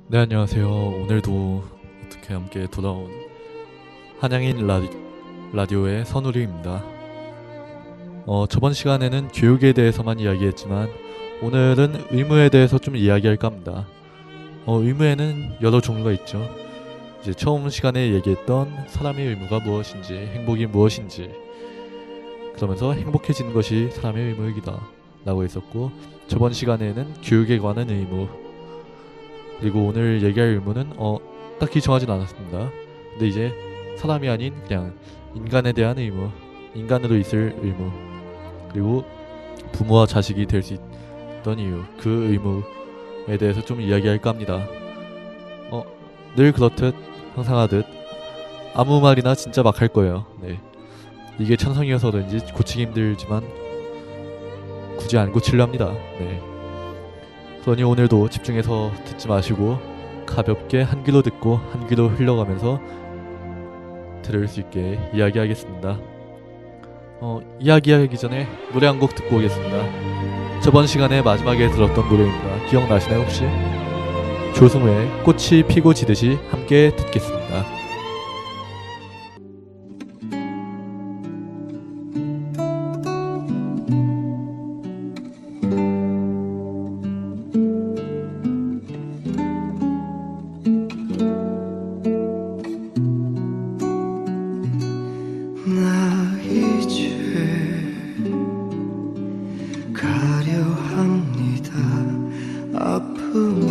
네, 안녕하세요. 오늘도 어떻게 함께 돌아온 한양인 라디오의 선우리입니다. 저번 시간에는 교육에 대해서만 이야기했지만 오늘은 의무에 대해서 좀 이야기할까 합니다. 의무에는 여러 종류가 있죠. 이제 처음 시간에 얘기했던 사람의 의무가 무엇인지, 행복이 무엇인지, 그러면서 행복해지는 것이 사람의 의무이다 라고 했었고, 저번 시간에는 교육에 관한 의무, 그리고 오늘 얘기할 의무는 딱히 정하진 않았습니다. 근데 이제 사람이 아닌 그냥 인간에 대한 의무, 인간으로 있을 의무, 그리고 부모와 자식이 될 수 있던 이유, 그 의무에 대해서 좀 이야기할까 합니다. 늘 그렇듯 항상 하듯 아무 말이나 진짜 막 할 거예요. 네. 이게 천성이어서 그런지 고치기 힘들지만 굳이 안 고치려 합니다. 네. 그러니 오늘도 집중해서 듣지 마시고 가볍게 한 귀로 듣고 한 귀로 흘려가면서 들을 수 있게 이야기하겠습니다. 이야기하기 전에 노래 한 곡 듣고 오겠습니다. 저번 시간에 마지막에 들었던 노래입니다. 기억나시나요 혹시? 조승우의 꽃이 피고 지듯이 함께 듣겠습니다. 나 이제 가려 합니다. 아픔은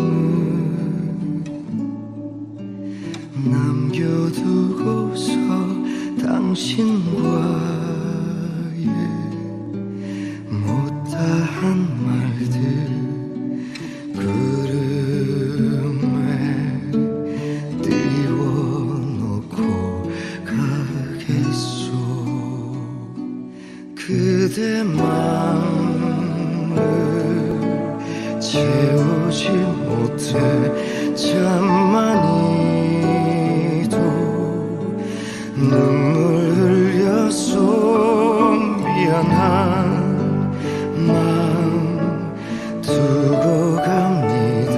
남겨두고서 당신과의 못다한 말들 구름에 띄워놓고 가겠소. 그대 마음을 채우지 못해 잠만이도 눈물 흘려서 미안한 마음 두고 갑니다.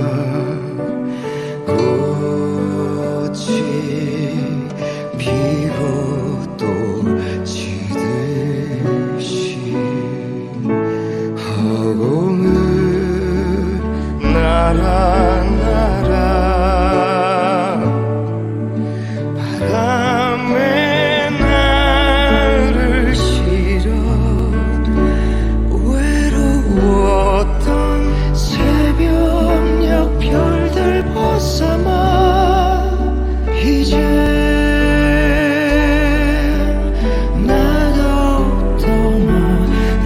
꽃이 피고 또 지듯이 허공을 날아 바람에 나를 실어 외로웠던 새벽녘 별들 벗삼아 이제 나도 떠나렵니다.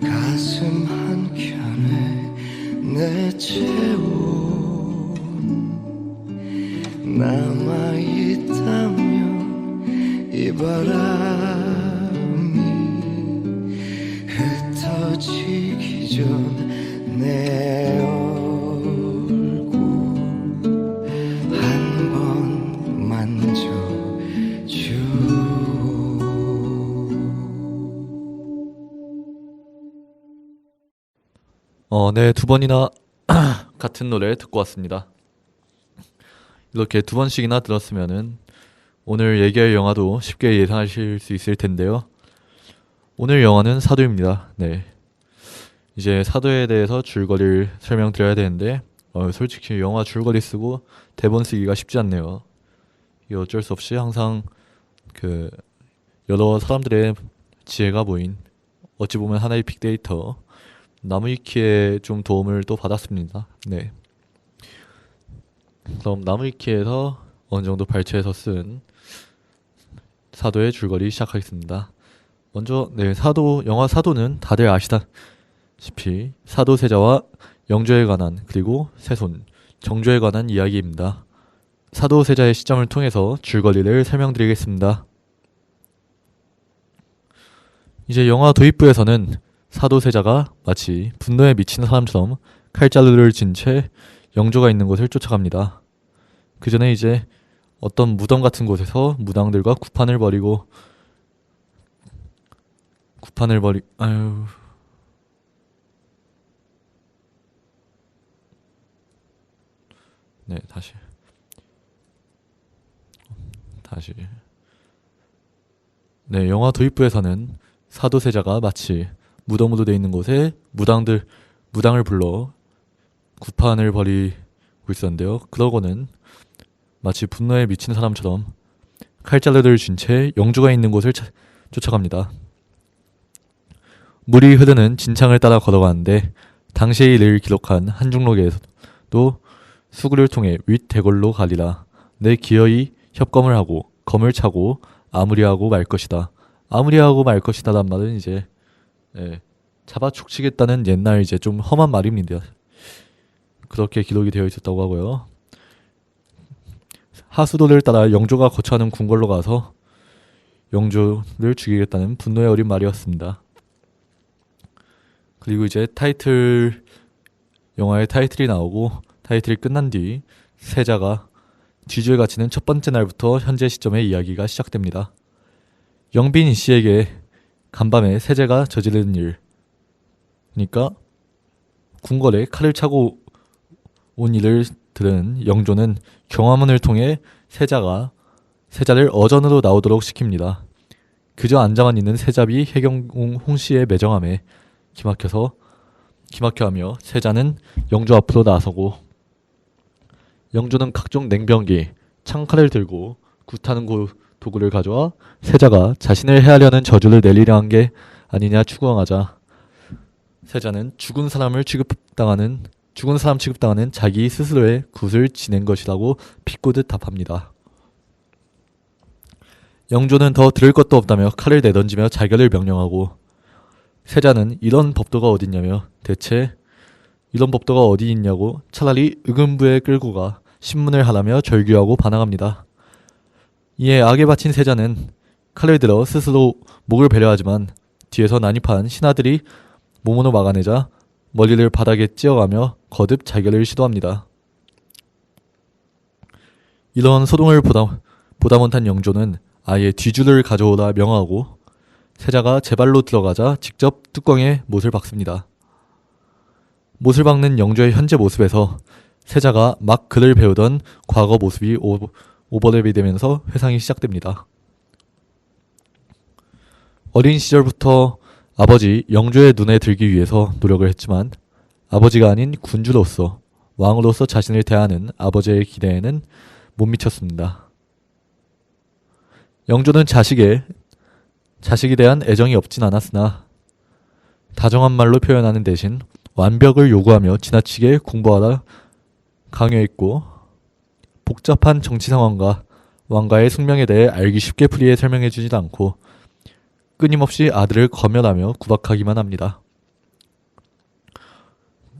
가슴 한켠에 내채운 남아있다면 이 바람이 흩어지기 전 내 얼굴 한 번 만져줘. 네, 두 번이나 같은 노래 듣고 왔습니다. 이렇게 두 번씩이나 들었으면은 오늘 얘기할 영화도 쉽게 예상하실 수 있을 텐데요. 오늘 영화는 사도입니다. 네. 이제 사도에 대해서 줄거리를 설명드려야 되는데, 솔직히 영화 줄거리 쓰고 대본 쓰기가 쉽지 않네요. 이게 어쩔 수 없이 항상 그 여러 사람들의 지혜가 모인 어찌 보면 하나의 빅데이터 나무위키에 좀 도움을 또 받았습니다. 네. 그럼 나무위키에서 어느 정도 발췌해서 쓴 사도의 줄거리 시작하겠습니다. 먼저 영화 사도는 다들 아시다시피 사도 세자와 영조에 관한 그리고 세손 정조에 관한 이야기입니다. 사도 세자의 시점을 통해서 줄거리를 설명드리겠습니다. 이제 영화 도입부에서는 사도 세자가 마치 분노에 미친 사람처럼 칼자루를 진 채 영조가 있는 곳을 쫓아갑니다. 그 전에 이제 어떤 무덤 같은 곳에서 무당들과 구판을 벌이고 아유 네 다시 네 영화 도입부에서는 사도 세자가 마치 무덤으로 돼 있는 곳에 무당을 불러 구판을 벌이고 있었는데요. 그러고는 마치 분노에 미친 사람처럼 칼자루를 쥔 채 영주가 있는 곳을 쫓아갑니다. 물이 흐르는 진창을 따라 걸어가는데 당시의 일을 기록한 한중록에서도 수구를 통해 윗 대골로 가리라. 내 기어이 협검을 하고 검을 차고 아무리하고 말 것이다. 아무리하고 말 것이다란 말은 이제 잡아 죽치겠다는 옛날 이제 좀 험한 말입니다. 그렇게 기록이 되어 있었다고 하고요. 하수도를 따라 영조가 거처하는 궁궐로 가서 영조를 죽이겠다는 분노에 어린 말이었습니다. 그리고 이제 영화의 타이틀이 나오고 타이틀이 끝난 뒤 세자가 뒤주에 갇히는 첫 번째 날부터 현재 시점의 이야기가 시작됩니다. 영빈 씨에게 간밤에 세자가 저지른 일, 그러니까 궁궐에 칼을 차고 온 일을 들은 영조는 경화문을 통해 세자를 어전으로 나오도록 시킵니다. 그저 앉아만 있는 세자비 해경궁 홍씨의 매정함에 기막혀하며 세자는 영조 앞으로 나서고 영조는 각종 냉병기, 창칼을 들고 굿하는 도구를 가져와 세자가 자신을 해하려는 저주를 내리려 한 게 아니냐 추궁하자 세자는 죽은 사람 취급당하는 자기 스스로의 굿을 지낸 것이라고 비꼬듯 답합니다. 영조는 더 들을 것도 없다며 칼을 내던지며 자결을 명령하고 세자는 이런 법도가 어딨냐며 대체 이런 법도가 어디 있냐고 차라리 의금부에 끌고 가 신문을 하라며 절규하고 반항합니다. 이에 악에 바친 세자는 칼을 들어 스스로 목을 베려하지만 뒤에서 난입한 신하들이 몸으로 막아내자 머리를 바닥에 찧어가며 거듭 자결을 시도합니다. 이런 소동을 보다 못한 영조는 아예 뒤줄을 가져오라 명하고 세자가 제 발로 들어가자 직접 뚜껑에 못을 박습니다. 못을 박는 영조의 현재 모습에서 세자가 막 글을 배우던 과거 모습이 오버랩이 되면서 회상이 시작됩니다. 어린 시절부터 아버지 영조의 눈에 들기 위해서 노력을 했지만 아버지가 아닌 군주로서 왕으로서 자신을 대하는 아버지의 기대에는 못 미쳤습니다. 영조는 자식에 대한 애정이 없진 않았으나 다정한 말로 표현하는 대신 완벽을 요구하며 지나치게 공부하라 강요했고 복잡한 정치 상황과 왕가의 숙명에 대해 알기 쉽게 풀이해 설명해주지 않고 끊임없이 아들을 검열하며 구박하기만 합니다.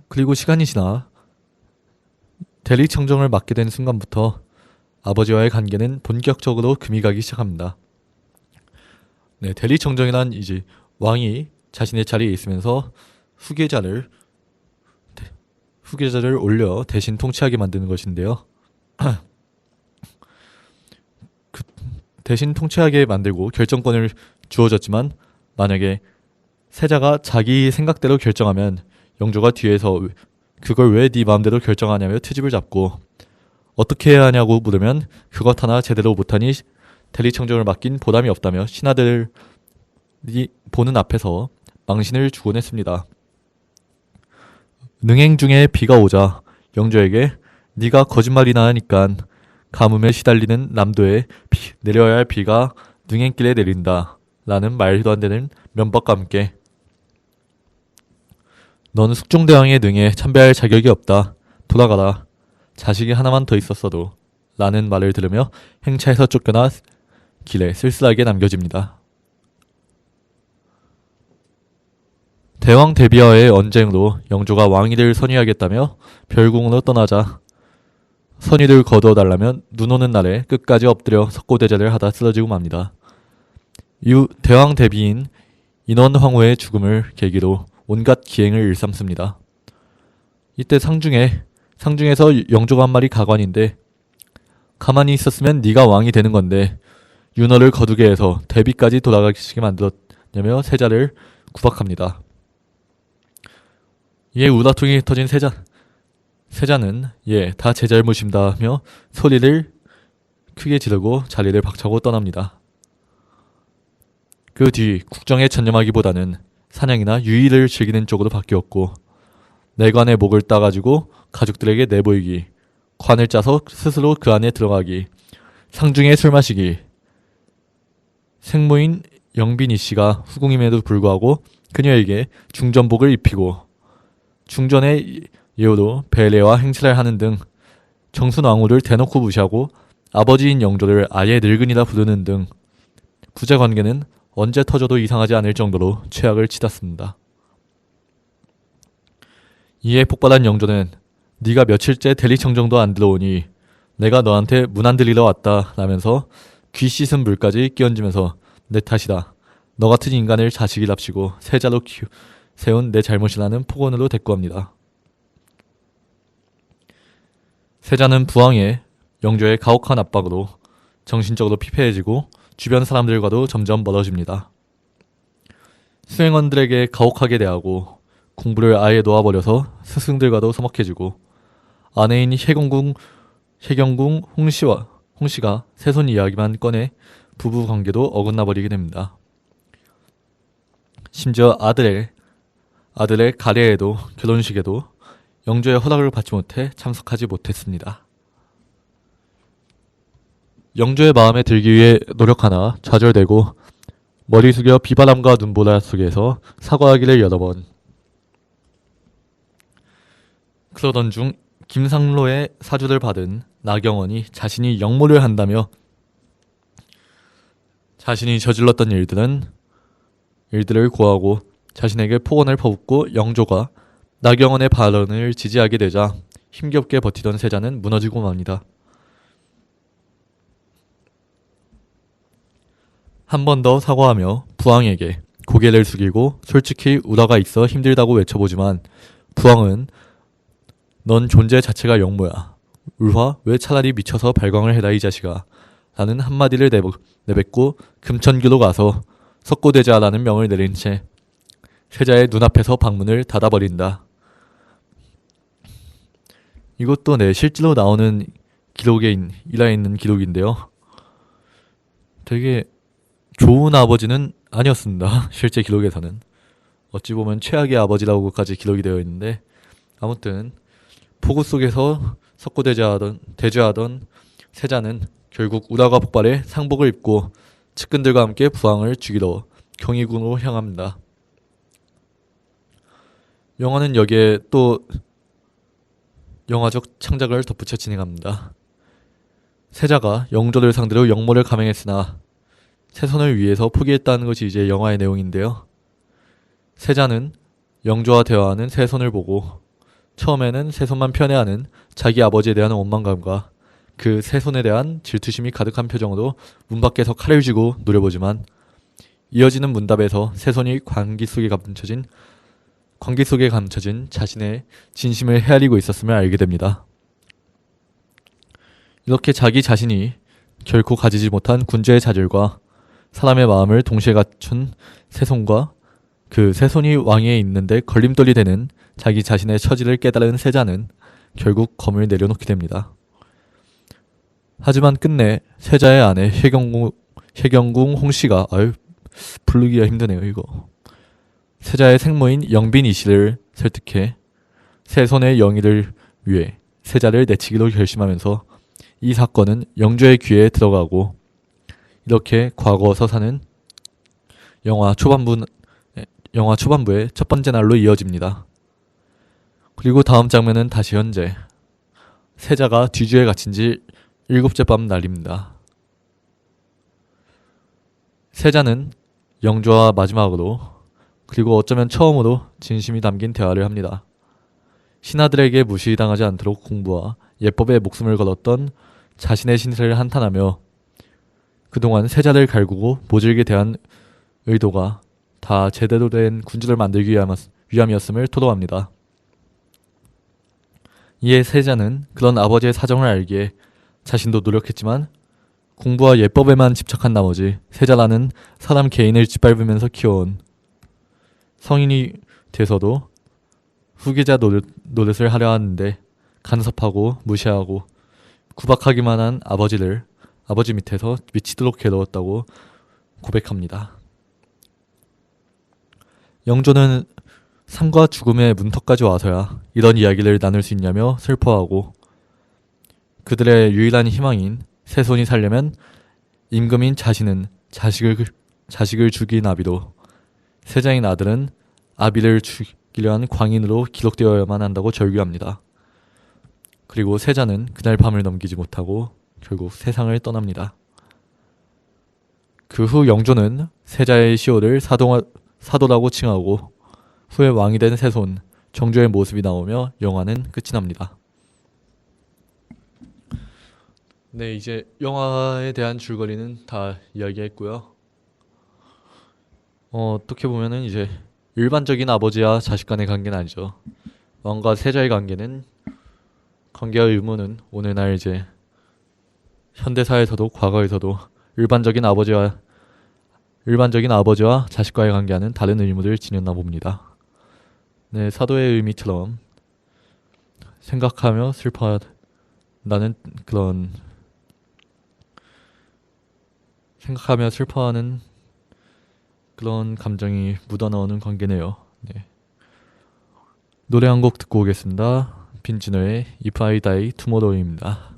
그리고 시간이 지나 대리청정을 맡게 된 순간부터 아버지와의 관계는 본격적으로 금이 가기 시작합니다. 네, 대리청정이란 이제 왕이 자신의 자리에 있으면서 후계자를 올려 대신 통치하게 만드는 것인데요. 대신 통치하게 만들고 결정권을 주어졌지만 만약에 세자가 자기 생각대로 결정하면 영조가 뒤에서 그걸 왜 네 마음대로 결정하냐며 트집을 잡고 어떻게 해야 하냐고 물으면 그것 하나 제대로 못하니 대리청정을 맡긴 보람이 없다며 신하들이 보는 앞에서 망신을 주곤 했습니다. 능행 중에 비가 오자 영조에게 네가 거짓말이나 하니깐 가뭄에 시달리는 남도에 내려야 할 비가 능행길에 내린다 라는 말도 안 되는 면박과 함께 너는 숙종대왕의 능에 참배할 자격이 없다. 돌아가라. 자식이 하나만 더 있었어도 라는 말을 들으며 행차에서 쫓겨나 길에 쓸쓸하게 남겨집니다. 대왕 대비와의 언쟁으로 영조가 왕이 될 선의하겠다며 별궁으로 떠나자 선의를 거두어달라면 눈 오는 날에 끝까지 엎드려 석고대죄를 하다 쓰러지고 맙니다. 이후 대왕 대비인 인원황후의 죽음을 계기로 온갖 기행을 일삼습니다. 이때 상중에서 영조가 한 말이 가관인데 가만히 있었으면 네가 왕이 되는 건데 윤허를 거두게 해서 대비까지 돌아가시게 만들었냐며 세자를 구박합니다. 이에 우라통이 터진 세자는 다 제 잘못입니다 하며 소리를 크게 지르고 자리를 박차고 떠납니다. 그 뒤 국정에 전념하기보다는 사냥이나 유의를 즐기는 쪽으로 바뀌었고 내관의 목을 따가지고 가족들에게 내보이기, 관을 짜서 스스로 그 안에 들어가기, 상중에 술 마시기, 생모인 영빈이 씨가 후궁임에도 불구하고 그녀에게 중전복을 입히고 중전의 예우로 배례와 행차를 하는 등 정순왕후를 대놓고 무시하고 아버지인 영조를 아예 늙은이라 부르는 등 부재관계는 언제 터져도 이상하지 않을 정도로 최악을 치닫습니다. 이에 폭발한 영조는 네가 며칠째 대리청정도 안 들어오니 내가 너한테 문 안 들리러 왔다 라면서 귀 씻은 물까지 끼얹으면서 내 탓이다. 너 같은 인간을 자식이랍시고 세자로 세운 내 잘못이라는 폭언으로 대꾸합니다. 세자는 부왕의 영조의 가혹한 압박으로 정신적으로 피폐해지고 주변 사람들과도 점점 멀어집니다. 수행원들에게 가혹하게 대하고 공부를 아예 놓아버려서 스승들과도 서먹해지고 아내인 혜경궁 홍씨가 세손 이야기만 꺼내 부부 관계도 어긋나버리게 됩니다. 심지어 아들의 가례에도 결혼식에도 영조의 허락을 받지 못해 참석하지 못했습니다. 영조의 마음에 들기 위해 노력하나 좌절되고 머리 숙여 비바람과 눈보라 속에서 사과하기를 여러 번. 그러던 중 김상로의 사주를 받은 나경원이 자신이 역모를 한다며 자신이 저질렀던 일들을 고하고 자신에게 폭언을 퍼붓고 영조가 나경원의 발언을 지지하게 되자 힘겹게 버티던 세자는 무너지고 맙니다. 한 번 더 사과하며 부왕에게 고개를 숙이고 솔직히 우라가 있어 힘들다고 외쳐보지만 부왕은 넌 존재 자체가 역모야. 울화 왜 차라리 미쳐서 발광을 해라 이 자식아 라는 한마디를 내뱉고 금천교로 가서 석고대죄하라는 명을 내린 채 세자의 눈앞에서 방문을 닫아버린다. 이것도 실제로 나오는 기록에 일화있는 기록인데요. 되게 좋은 아버지는 아니었습니다. 실제 기록에서는. 어찌 보면 최악의 아버지라고까지 기록이 되어 있는데 아무튼 폭우 속에서 대죄하던 세자는 결국 우라가 폭발해 상복을 입고 측근들과 함께 부왕을 죽이러 경희궁으로 향합니다. 영화는 여기에 또 영화적 창작을 덧붙여 진행합니다. 세자가 영조를 상대로 역모를 감행했으나 세손을 위해서 포기했다는 것이 이제 영화의 내용인데요. 세자는 영조와 대화하는 세손을 보고 처음에는 세손만 편애하는 자기 아버지에 대한 원망감과 그 세손에 대한 질투심이 가득한 표정으로 문 밖에서 칼을 쥐고 노려보지만 이어지는 문답에서 세손이 광기 속에 감춰진 자신의 진심을 헤아리고 있었음을 알게 됩니다. 이렇게 자기 자신이 결코 가지지 못한 군주의 자질과 사람의 마음을 동시에 갖춘 세손과 그 세손이 왕위에 있는데 걸림돌이 되는 자기 자신의 처지를 깨달은 세자는 결국 검을 내려놓게 됩니다. 하지만 끝내 세자의 아내 혜경궁 홍씨가 부르기가 힘드네요 이거. 세자의 생모인 영빈 이씨를 설득해 세손의 영위를 위해 세자를 내치기로 결심하면서 이 사건은 영조의 귀에 들어가고, 이렇게 과거 서사는 영화 초반부의 첫 번째 날로 이어집니다. 그리고 다음 장면은 다시 현재. 세자가 뒤주에 갇힌 지 7째 밤 날입니다. 세자는 영조와 마지막으로, 그리고 어쩌면 처음으로 진심이 담긴 대화를 합니다. 신하들에게 무시당하지 않도록 공부와 예법에 목숨을 걸었던 자신의 신세를 한탄하며 그동안 세자를 갈구고 모질게 대한 의도가 다 제대로 된 군주를 만들기 위함이었음을 토로합니다. 이에 세자는 그런 아버지의 사정을 알기에 자신도 노력했지만 공부와 예법에만 집착한 나머지 세자라는 사람 개인을 짓밟으면서 키워온 성인이 돼서도 후계자 노릇을 하려 하는데 간섭하고 무시하고 구박하기만 한 아버지 밑에서 미치도록 괴로웠다고 고백합니다. 영조는 삶과 죽음의 문턱까지 와서야 이런 이야기를 나눌 수 있냐며 슬퍼하고, 그들의 유일한 희망인 세손이 살려면 임금인 자신은 자식을 죽인 아비로, 세자인 아들은 아비를 죽이려 한 광인으로 기록되어야만 한다고 절규합니다. 그리고 세자는 그날 밤을 넘기지 못하고 결국 세상을 떠납니다. 그 후 영조는 세자의 시호를 사도라고 칭하고 후에 왕이 된 세손 정조의 모습이 나오며 영화는 끝이 납니다. 네, 이제 영화에 대한 줄거리는 다 이야기했고요. 어떻게 보면은 이제 일반적인 아버지와 자식 간의 관계는 아니죠. 왕과 세자의 관계와 의무는 오늘날 이제 현대사에서도 과거에서도 일반적인 아버지와 자식과의 관계와는 다른 의무를 지녔나 봅니다. 네, 사도의 의미처럼 생각하며 슬퍼하는 그런 감정이 묻어나오는 관계네요. 네. 노래 한 곡 듣고 오겠습니다. 빈진호의 If I Die Tomorrow입니다.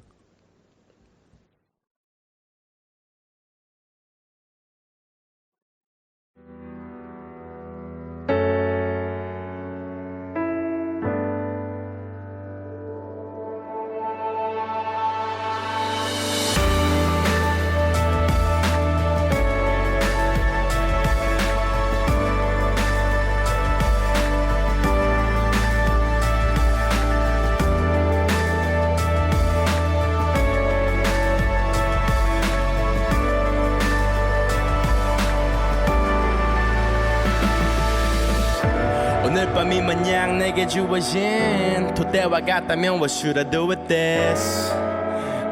오늘 밤이 마냥 내게 주어진 토대와 같다면 what should I do with this?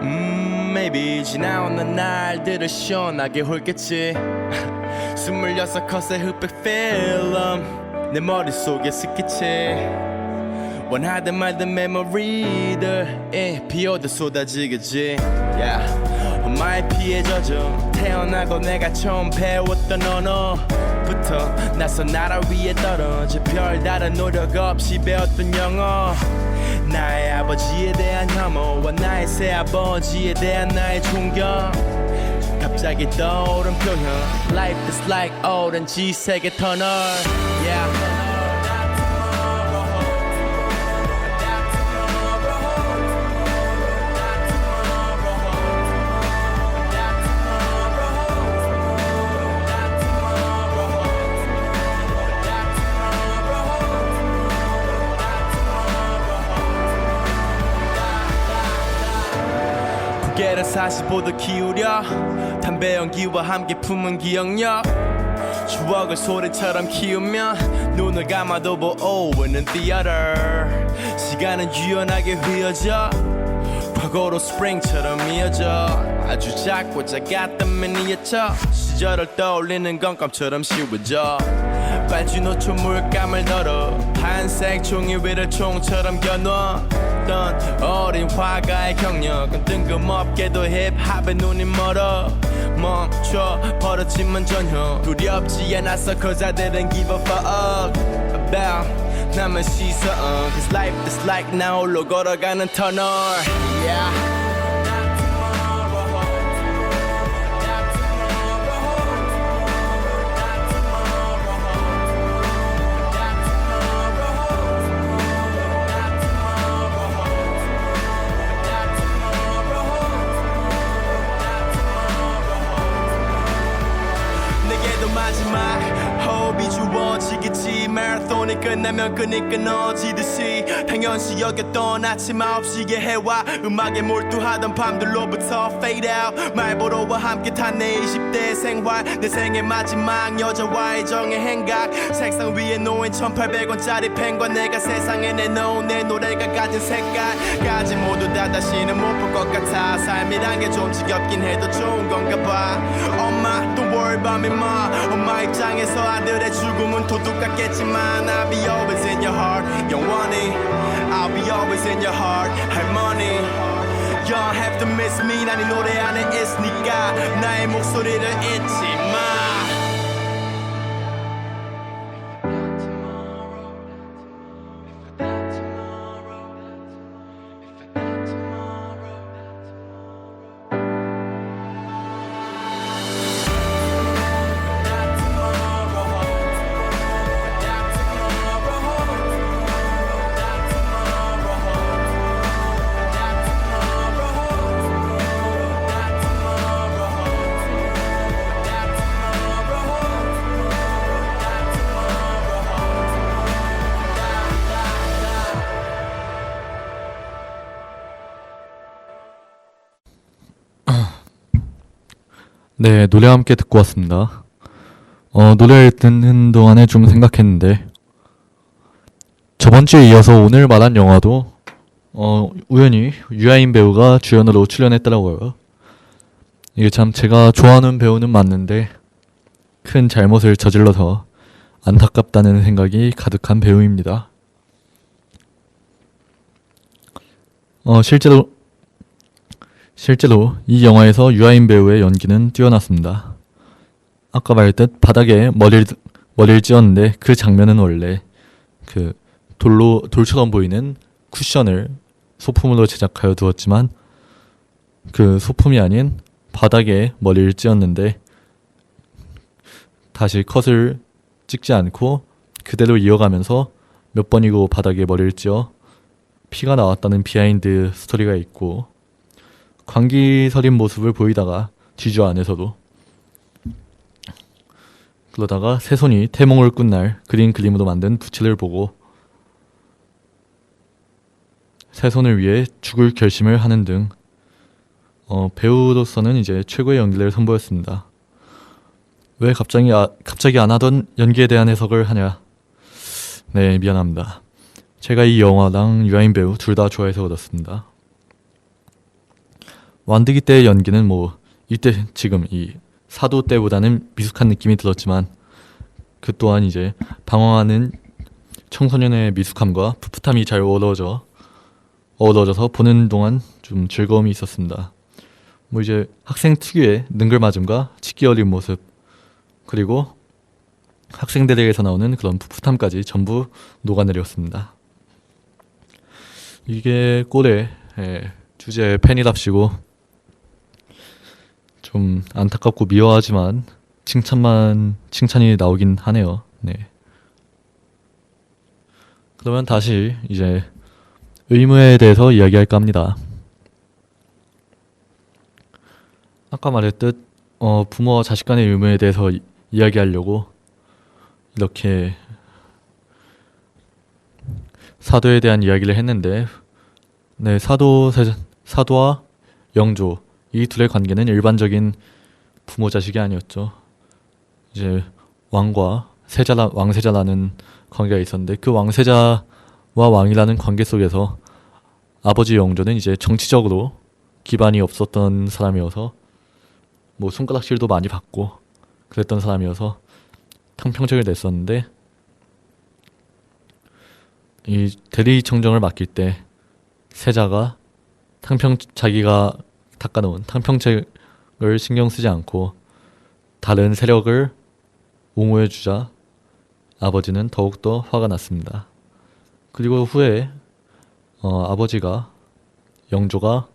Maybe 지나오는 날들을 시원하게 훑겠지 26컷의 흑백 필름 내 머릿속에 스케치 원하든 말든 메모리들 비오듯 쏟아지겠지 엄마의 피에 젖어 태어나고 내가 처음 배웠던 언어부터 낯선 나라 위에 떨어져 별다른 노력 없이 배웠던 영어 나의 아버지에 대한 혐오와 나의 새아버지에 대한 나의 존경 갑자기 떠오른 표현 Life is like 오렌지 색의 터널 고개를 45도 기울여 담배 연기와 함께 품은 기억력 추억을 소리처럼 키우며 눈을 감아도 보이는 theater 시간은 유연하게 휘어져 과거로 스프링처럼 이어져 아주 작고 작았던 미니어처 시절을 떠올리는 건 껌처럼 쉬워져 빨진 호초 물감을 널어 한색 종이 위를 총처럼 겨누었던 어린 화가의 경력은 뜬금없게도 힙합에 눈이 멀어 멈춰 버렸지만 전혀 두렵지 않았어 cause I didn't give a fuck about 남의 시선 Cause life is like 나 홀로 걸어가는 터널 yeah. 마지막 호흡이 주어지겠지 마라톤이 끝나면 끈이 끊어지듯이 당연시 여겼던 아침 9시의 해와 음악에 몰두하던 밤들로부터 fade out 말보로와 함께 탄 내 20대 생활 내 생의 마지막 여자와의 정의 행각 색상 위에 놓인 1800원짜리 펜과 내가 세상에 내놓은 내 노래가 가진 색깔까지 모두 다 다시는 못 볼 것 같아 삶이란 게 좀 지겹긴 해도 좋은 건가 봐 엄마 don't worry about me ma 엄마 입장에서 아들의 죽음은 도둑 같겠지만 I'll be always in your heart 영원히 I'll be always in your heart 할머니 You don't have to miss me 난 이 노래 안에 있으니까 나의 목소리를 잊지 마 네, 노래 함께 듣고 왔습니다. 노래를 듣는 동안에 좀 생각했는데 저번 주에 이어서 오늘 말한 영화도 우연히 유아인 배우가 주연으로 출연했더라고요. 이게 참 제가 좋아하는 배우는 맞는데 큰 잘못을 저질러서 안타깝다는 생각이 가득한 배우입니다. 실제로 이 영화에서 유아인 배우의 연기는 뛰어났습니다. 아까 말했듯 바닥에 머리를 찧었는데 그 장면은 원래 그 돌처럼 보이는 쿠션을 소품으로 제작하여 두었지만 그 소품이 아닌 바닥에 머리를 찧었는데 다시 컷을 찍지 않고 그대로 이어가면서 몇 번이고 바닥에 머리를 찧어 피가 나왔다는 비하인드 스토리가 있고 광기 서린 모습을 보이다가 뒤주 안에서도 그러다가 새손이 태몽을 꾼 날 그린 그림으로 만든 부채를 보고 새손을 위해 죽을 결심을 하는 등 배우로서는 이제 최고의 연기를 선보였습니다. 왜 갑자기 안 하던 연기에 대한 해석을 하냐? 네, 미안합니다. 제가 이 영화랑 유아인 배우 둘 다 좋아해서 그렇습니다. 완득이 때의 연기는 이때 지금 이 사도 때보다는 미숙한 느낌이 들었지만 그 또한 이제 방황하는 청소년의 미숙함과 풋풋함이 잘 어우러져서 보는 동안 좀 즐거움이 있었습니다. 이제 학생 특유의 능글맞음과 치기 어린 모습 그리고 학생들에게서 나오는 그런 풋풋함까지 전부 녹아내렸습니다. 이게 꼴의 주제의 팬이랍시고 좀 안타깝고 미워하지만 칭찬이 나오긴 하네요. 네. 그러면 다시 이제 의무에 대해서 이야기할까 합니다. 아까 말했듯 부모와 자식 간의 의무에 대해서 이야기하려고 이렇게 사도에 대한 이야기를 했는데 네, 사도와 영조 이 둘의 관계는 일반적인 부모 자식이 아니었죠. 이제 왕세자라는 관계가 있었는데 그 왕세자와 왕이라는 관계 속에서 아버지 영조는 이제 정치적으로 기반이 없었던 사람이어서 손가락질도 많이 받고 그랬던 사람이어서 탕평책을 냈었는데 이 대리청정을 맡길 때 세자가 자기가 닦아놓은 탕평책과 신경 쓰지 않고 다른 세력을 옹호해주자 아버지는 더욱더 화가 났습니다. 그리고 후에 아버지가 영조가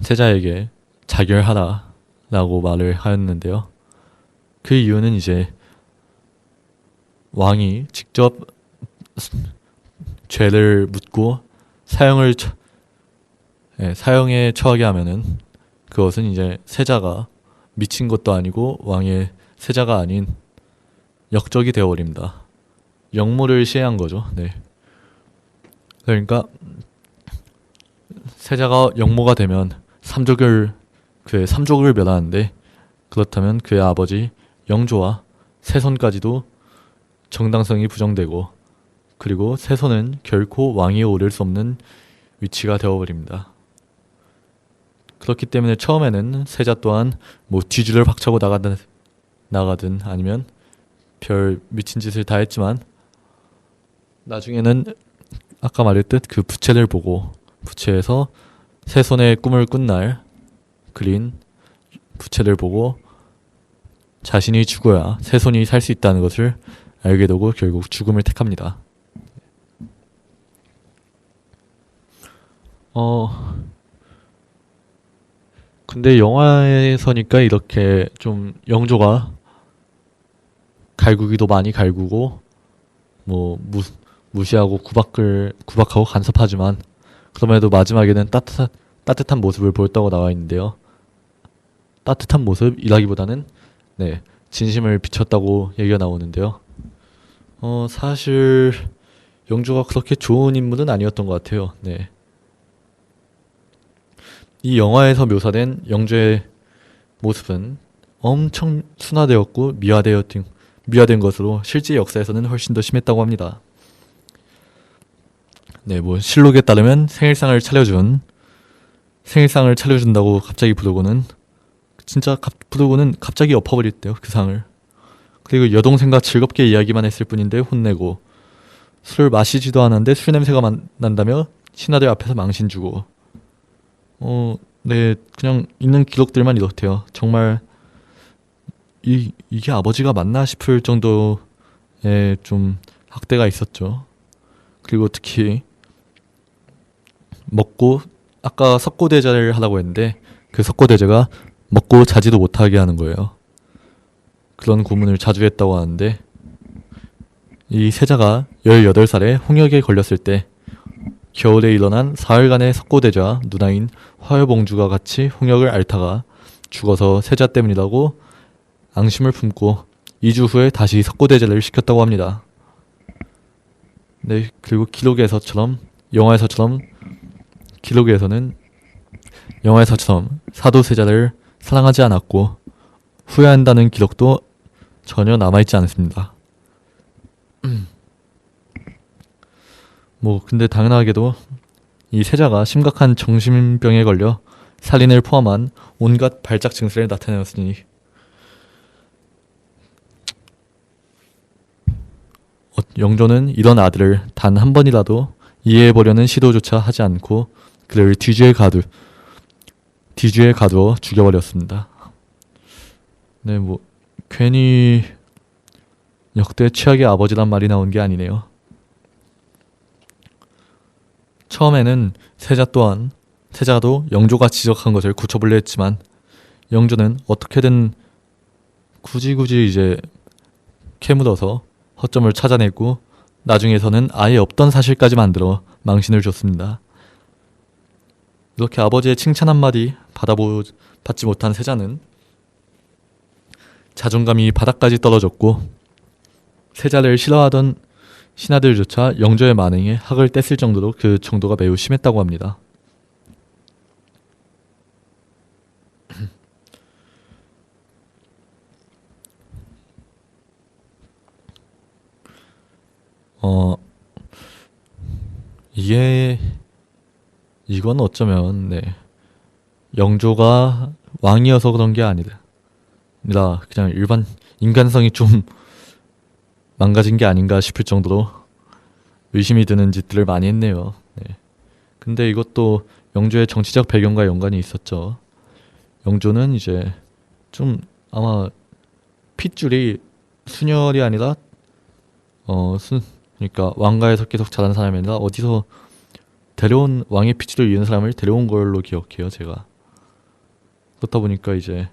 세자에게 자결하라 라고 말을 하였는데요. 그 이유는 이제 왕이 직접 죄를 묻고 사형에 처하게 하면은 그것은 이제 세자가 미친 것도 아니고 왕의 세자가 아닌 역적이 되어버립니다. 역모를 시해한 거죠. 네. 그러니까 세자가 역모가 되면 그의 삼족을 멸하는데, 그렇다면 그의 아버지 영조와 세손까지도 정당성이 부정되고, 그리고 세손은 결코 왕위에 오를 수 없는 위치가 되어버립니다. 그렇기 때문에 처음에는 세자 또한 뭐 뒤주를 박차고 나가든 아니면 별 미친 짓을 다 했지만, 나중에는 아까 말했듯 그 부채를 보고 부채에서 세손의 꿈을 꾼 날 그린 부채를 보고 자신이 죽어야 세손이 살 수 있다는 것을 알게 되고 결국 죽음을 택합니다. 근데 영화에서니까 이렇게 좀 영조가 갈구기도 많이 갈구고 뭐 무시하고 구박하고 간섭하지만, 그럼에도 마지막에는 따뜻한 모습을 보였다고 나와 있는데요. 따뜻한 모습이라기보다는 진심을 비췄다고 얘기가 나오는데요. 사실 영조가 그렇게 좋은 인물은 아니었던 것 같아요. 네. 이 영화에서 묘사된 영조의 모습은 엄청 순화되었고 미화된 것으로 실제 역사에서는 훨씬 더 심했다고 합니다. 네, 뭐 실록에 따르면 생일상을 차려준다고 갑자기 부르고는 갑자기 엎어버렸대요, 그 상을. 그리고 여동생과 즐겁게 이야기만 했을 뿐인데 혼내고, 술을 마시지도 않았는데 술 냄새가 난다며 신하들 앞에서 망신 주고. 네, 그냥 있는 기록들만 이렇대요. 정말 이게 아버지가 맞나 싶을 정도의 좀 학대가 있었죠. 그리고 특히 아까 석고대제를 하라고 했는데 그 석고대제가 먹고 자지도 못하게 하는 거예요. 그런 고문을 자주 했다고 하는데, 이 세자가 18살에 홍역에 걸렸을 때 겨울에 일어난 사흘간의 석고대제와 누나인 화여봉주가 같이 홍역을 앓다가 죽어서 세자 때문이라고 앙심을 품고 2주 후에 다시 석고대제를 시켰다고 합니다. 네, 그리고 영화에서처럼 사도세자를 사랑하지 않았고 후회한다는 기록도 전혀 남아있지 않습니다. 근데 당연하게도 이 세자가 심각한 정신병에 걸려 살인을 포함한 온갖 발작 증세를 나타내었으니 영조는 이런 아들을 단 한 번이라도 이해해보려는 시도조차 하지 않고 그를 뒤주에 가두어 죽여버렸습니다. 네, 괜히 역대 최악의 아버지란 말이 나온 게 아니네요. 처음에는 세자도 영조가 지적한 것을 고쳐보려 했지만, 영조는 어떻게든 굳이 이제 캐묻어서 허점을 찾아내고 나중에서는 아예 없던 사실까지 만들어 망신을 줬습니다. 이렇게 아버지의 칭찬 한마디 받지 못한 세자는 자존감이 바닥까지 떨어졌고, 세자를 싫어하던 신하들조차 영조의 만행에 학을 뗐을 정도로 그 정도가 매우 심했다고 합니다. 이건 어쩌면 영조가 왕이어서 그런 게 아니라 그냥 일반 인간성이 좀 망가진 게 아닌가 싶을 정도로 의심이 드는 짓들을 많이 했네요. 네. 근데 이것도 영조의 정치적 배경과 연관이 있었죠. 영조는 이제 좀 아마 핏줄이 순혈이 아니라 그러니까 왕가에서 계속 자란 사람이 아니라 어디서 데려온 왕의 핏줄을 이은 사람을 데려온 걸로 기억해요, 제가. 그렇다 보니까 이제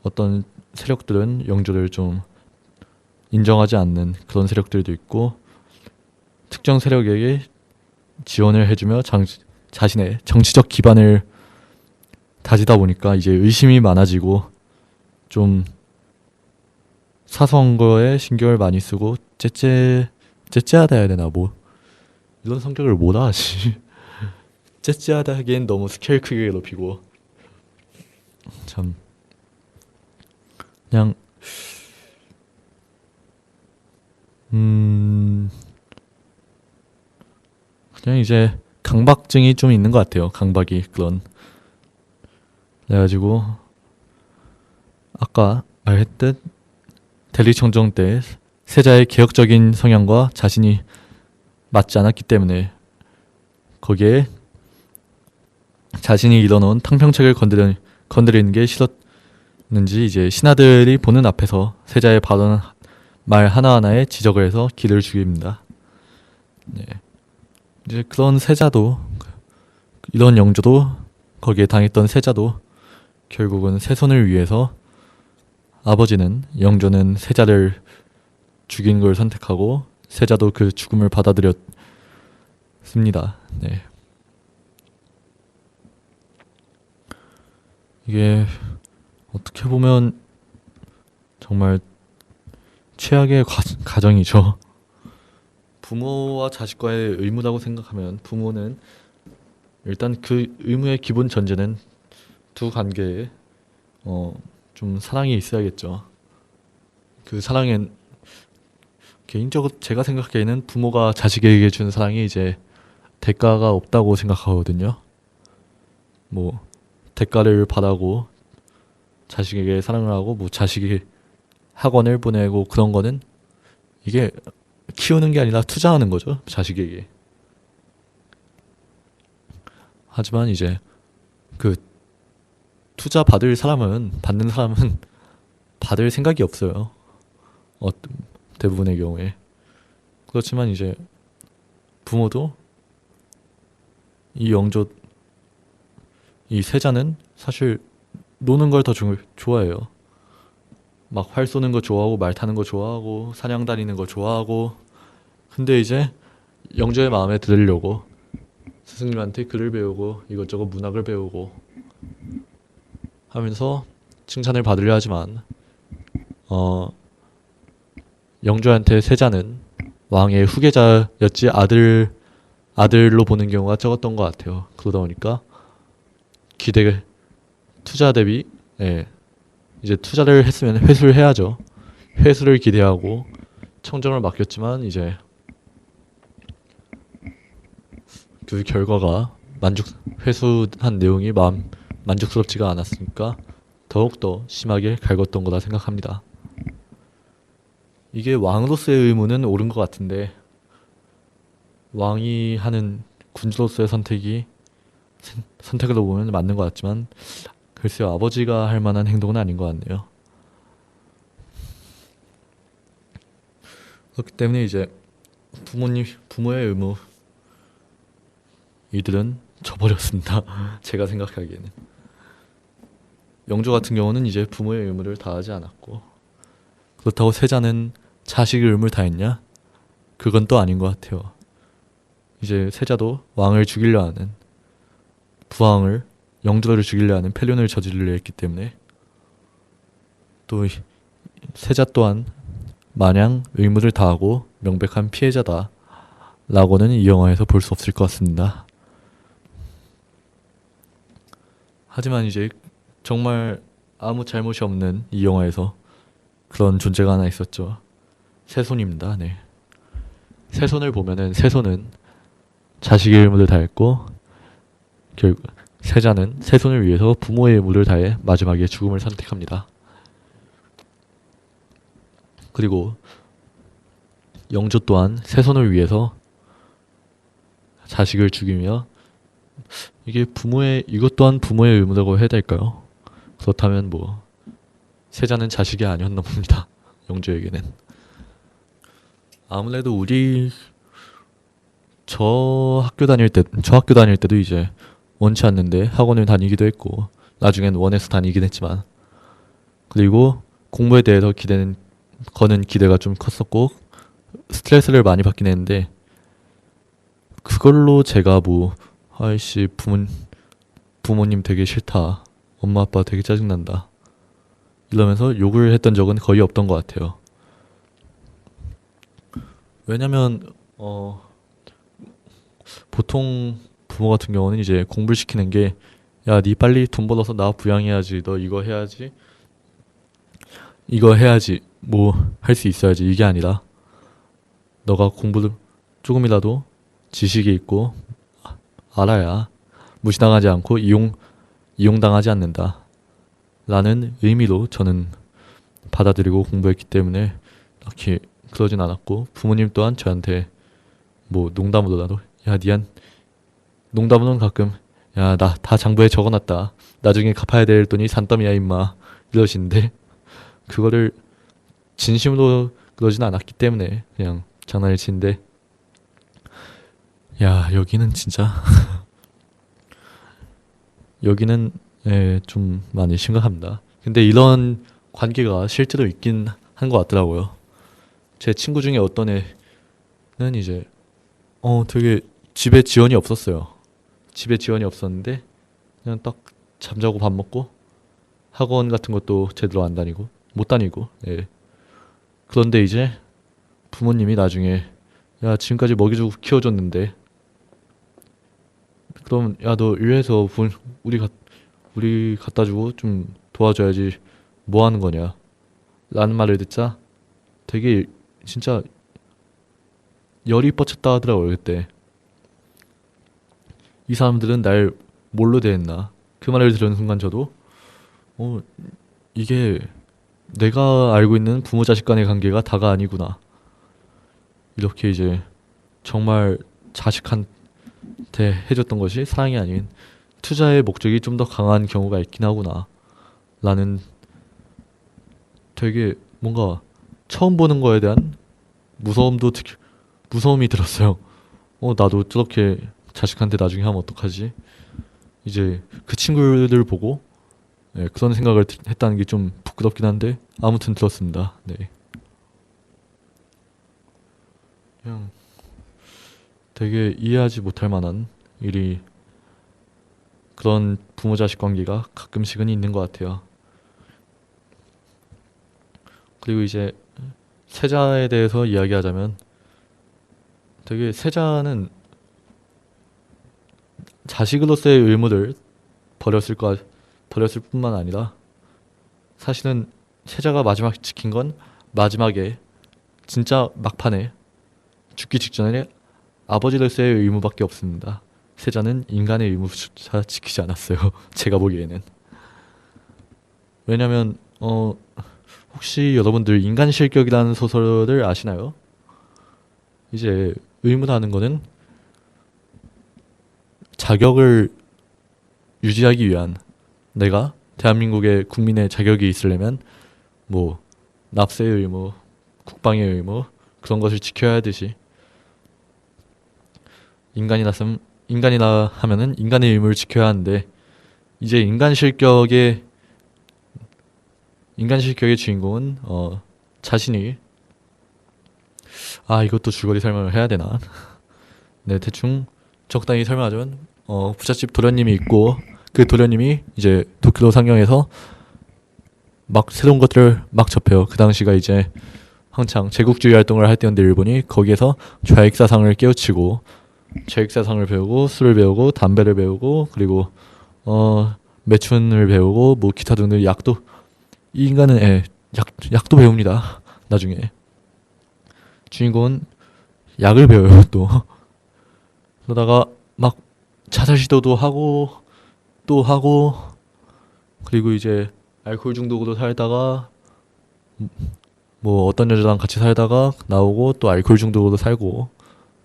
어떤 세력들은 영조를 좀 인정하지 않는 그런 세력들도 있고, 특정 세력에게 지원을 해주며 자신의 정치적 기반을 다지다 보니까 이제 의심이 많아지고 좀 사소한 거에 신경을 많이 쓰고 째째하다 해야 되나, 뭐 이런 성격을 뭐라 하지. 째째하다 하기엔 너무 스케일 크게 높이고, 참 그냥 그냥 이제 강박증이 좀 있는 것 같아요. 강박이 그런. 그래가지고 아까 말했듯 대리청정 때 세자의 개혁적인 성향과 자신이 맞지 않았기 때문에 거기에 자신이 이뤄놓은 탕평책을 건드리는 게 싫었는지 이제 신하들이 보는 앞에서 세자의 발언 말 하나하나에 지적을 해서 기를 죽입니다. 네. 이제 그런 세자도, 이런 영조도, 거기에 당했던 세자도 결국은 세손을 위해서 아버지는, 영조는 세자를 죽인 걸 선택하고 세자도 그 죽음을 받아들였습니다. 네. 이게 어떻게 보면 정말 최악의 가정이죠. 부모와 자식과의 의무라고 생각하면 부모는 일단 그 의무의 기본 전제는 두 관계에 좀 사랑이 있어야겠죠. 그 사랑엔 개인적으로 제가 생각하기에는 부모가 자식에게 주는 사랑이 이제 대가가 없다고 생각하거든요. 뭐 대가를 바라고 자식에게 사랑을 하고 뭐 자식이 학원을 보내고 그런 거는 이게 키우는 게 아니라 투자하는 거죠, 자식에게. 하지만 이제 그 투자 받는 사람은 받을 생각이 없어요. 대부분의 경우에. 그렇지만 이제 부모도 이 세자는 사실 노는 걸 더 좋아해요. 막 활 쏘는 거 좋아하고 말 타는 거 좋아하고 사냥 다니는 거 좋아하고. 근데 이제 영조의 마음에 들으려고 스승님한테 글을 배우고 이것저것 문학을 배우고 하면서 칭찬을 받으려 하지만 영조한테 세자는 왕의 후계자였지 아들로 보는 경우가 적었던 것 같아요. 그러다 보니까 투자 대비 이제 투자를 했으면 회수를 해야죠. 회수를 기대하고 청정을 맡겼지만 이제 그 결과가 회수한 내용이 만족스럽지가 않았으니까 더욱더 심하게 갈궜던 거다 생각합니다. 이게 왕으로서의 의무는 옳은 것 같은데 왕이 하는 군주로서의 선택으로 보면 맞는 것 같지만 글쎄요, 아버지가 할 만한 행동은 아닌 것 같네요. 그렇기 때문에 이제 부모의 의무 이들은 져버렸습니다. 제가 생각하기에는. 영조 같은 경우는 이제 부모의 의무를 다하지 않았고, 그렇다고 세자는 자식의 의무를 다했냐? 그건 또 아닌 것 같아요. 이제 세자도 왕을 죽이려 하는, 부왕을, 영조를 죽이려 하는 폐륜을 저지르려 했기 때문에 또 세자 또한 마냥 의무를 다하고 명백한 피해자다 라고는 이 영화에서 볼 수 없을 것 같습니다. 하지만 이제 정말 아무 잘못이 없는 이 영화에서 그런 존재가 하나 있었죠. 세손입니다. 네. 세손을 보면은 세손은 자식의 의무를 다했고 결국 세자는 세손을 위해서 부모의 의무를 다해 마지막에 죽음을 선택합니다. 그리고 영조 또한 세손을 위해서 자식을 죽이며 이것 또한 부모의 의무라고 해야 될까요? 그렇다면 뭐 세자는 자식이 아니었나 봅니다. 영주에게는. 아무래도 저 학교 다닐 때도 이제 원치 않는데 학원을 다니기도 했고 나중엔 원해서 다니긴 했지만, 그리고 공부에 대해서 거는 기대가 좀 컸었고 스트레스를 많이 받긴 했는데, 그걸로 제가 뭐 아이씨 부모님 되게 싫다, 엄마 아빠 되게 짜증난다 이러면서 욕을 했던 적은 거의 없던 것 같아요. 왜냐면 보통 부모 같은 경우는 이제 공부를 시키는 게, 야, 니 빨리 돈 벌어서 나 부양해야지, 너 이거 해야지, 뭐 할 수 있어야지, 이게 아니라 너가 공부를 조금이라도 지식이 있고 알아야 무시당하지 않고 이용당하지 않는다 라는 의미로 저는 받아들이고 공부했기 때문에 딱히 그러진 않았고, 부모님 또한 저한테 뭐 농담으로라도, 야, 농담으로는 가끔, 야, 나 다 장부에 적어놨다, 나중에 갚아야 될 돈이 산더미야 임마 이러시는데, 그거를 진심으로 그러진 않았기 때문에 그냥 장난을 치는데, 야, 여기는 진짜 여기는 좀 많이 심각합니다. 근데 이런 관계가 실제로 있긴 한 것 같더라고요. 제 친구 중에 어떤 애는 이제 되게 집에 지원이 없었어요. 집에 지원이 없었는데 그냥 딱 잠자고 밥 먹고 학원 같은 것도 제대로 안 다니고 못 다니고. 예. 그런데 이제 부모님이 나중에, 야, 지금까지 먹여주고 키워줬는데 그럼 야, 너 일해서 우리 갖다 주고 좀 도와줘야지, 뭐 하는 거냐 라는 말을 듣자 되게 진짜 열이 뻗쳤다 하더라고요. 그때 이 사람들은 날 뭘로 대했나, 그 말을 들은 순간 저도 이게 내가 알고 있는 부모 자식 간의 관계가 다가 아니구나, 이렇게 이제 정말 자식한테 해줬던 것이 사랑이 아닌 투자의 목적이 좀 더 강한 경우가 있긴 하구나 라는, 되게 뭔가 처음 보는 거에 대한 무서움이 들었어요. 나도 저렇게 자식한테 나중에 하면 어떡하지, 이제 그 친구들 보고 그런 생각을 했다는 게 좀 부끄럽긴 한데 아무튼 들었습니다. 네. 그냥 되게 이해하지 못할 만한 일이, 그런 부모 자식 관계가 가끔씩은 있는 것 같아요. 그리고 이제 세자에 대해서 이야기하자면, 되게 세자는 자식으로서의 의무를 버렸을 뿐만 아니라, 사실은 세자가 마지막 지킨 건 마지막에 진짜 막판에 죽기 직전에 아버지로서의 의무밖에 없습니다. 세자는 인간의 의무조차 지키지 않았어요. 제가 보기에는. 왜냐면 혹시 여러분들 인간실격이라는 소설을 아시나요? 이제 의무라는 거는 자격을 유지하기 위한, 내가 대한민국의 국민의 자격이 있으려면 뭐 납세의 의무, 국방의 의무, 그런 것을 지켜야 하듯이, 인간이라 하면은 인간의 의무를 지켜야 하는데, 이제 인간 실격의 주인공은 자신이, 이것도 줄거리 설명을 해야 되나? 네, 대충 적당히 설명하자면 부잣집 도련님이 있고, 그 도련님이 이제 도쿄로 상경해서 막 새로운 것들을 막 접해요. 그 당시가 이제 한창 제국주의 활동을 할 때였는데, 일본이 거기에서 좌익사상을 깨우치고, 좌익사상을 배우고, 술을 배우고, 담배를 배우고, 그리고 매춘을 배우고, 뭐 기타 등등 약도, 이 인간은 약도 배웁니다. 나중에 주인공은 약을 배워요. 또 그러다가 막 자살 시도도 하고 또 하고, 그리고 이제 알코올 중독으로 살다가 뭐 어떤 여자랑 같이 살다가 나오고, 또 알코올 중독으로 살고,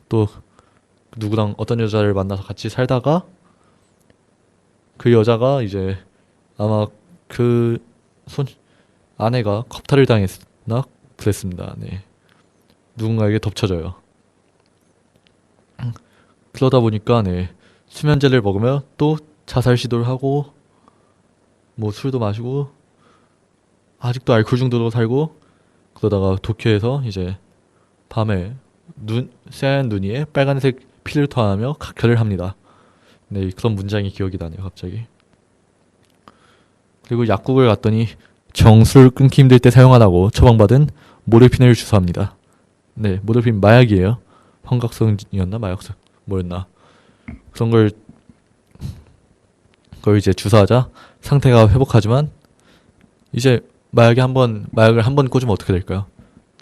또 누구랑 어떤 여자를 만나서 같이 살다가 그 여자가 이제 아마 그 손 아내가 겁탈을 당했나 그랬습니다. 네. 누군가에게 덮쳐져요. 그러다 보니까 네. 수면제를 먹으며 또 자살 시도를 하고 뭐 술도 마시고 아직도 알코올 중독으로 살고 그러다가 도쿄에서 이제 밤에 새하얀 눈 위에 빨간색 피를 토하며 각혈을 합니다. 네, 그런 문장이 기억이 나네요, 갑자기. 그리고 약국을 갔더니 정수를 끊기 힘들 때 사용하라고 처방받은 모르핀을 주사합니다. 네, 모르핀 마약이에요. 환각성이었나 마약성 뭐였나 그런 걸 이제 주사하자 상태가 회복하지만 이제 마약을 한 번 꽂으면 어떻게 될까요?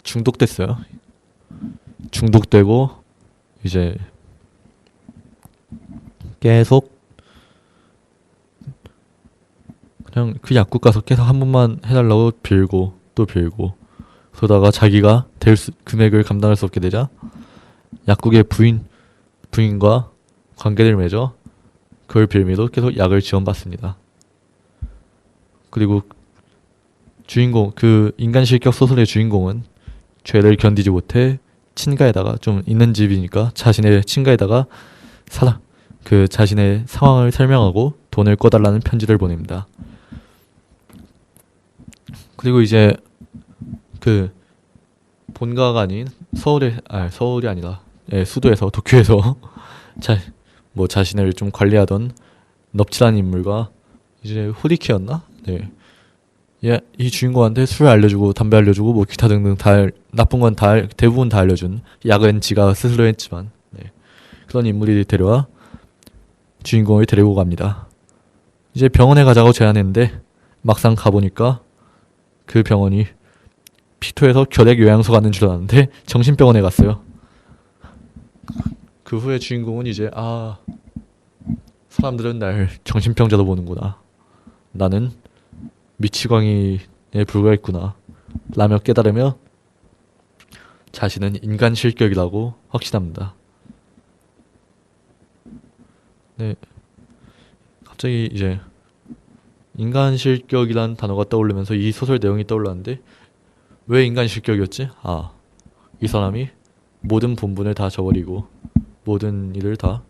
중독됐어요. 중독되고 이제 계속 그냥 그 약국 가서 계속 한 번만 해달라고 빌고 또 빌고 그러다가 자기가 금액을 감당할 수 없게 되자 약국의 부인과 관계를 맺어 그걸 빌미로 계속 약을 지원받습니다. 그리고 주인공 그 인간 실격 소설의 주인공은 죄를 견디지 못해 친가에다가 좀 있는 집이니까 자신의 친가에다가 자신의 상황을 설명하고 돈을 꿔달라는 편지를 보냅니다. 그리고 이제 그 본가가 아닌 서울이 아니라 수도에서 도쿄에서 자신을 좀 관리하던 넙치라는 인물과 이제 호리키였나? 네. 이 주인공한테 술 알려주고 담배 알려주고 뭐 기타 등등 다 나쁜 건 대부분 다 알려준 약은 지가 스스로 했지만 그런 인물이 데려와 주인공을 데리고 갑니다. 이제 병원에 가자고 제안했는데 막상 가보니까 그 병원이 피토에서 결핵 요양소 가는 줄 알았는데 정신병원에 갔어요. 그 후에 주인공은 이제 사람들은 날 정신병자로 보는구나. 나는 미치광이에 불과했구나 라며 깨달으며 자신은 인간 실격이라고 확신합니다. 네, 갑자기 이제 인간 실격이란 단어가 떠오르면서 이 소설 내용이 떠올랐는데 왜 인간 실격이었지? 이 사람이 모든 본분을 다 저버리고 모든 일을 다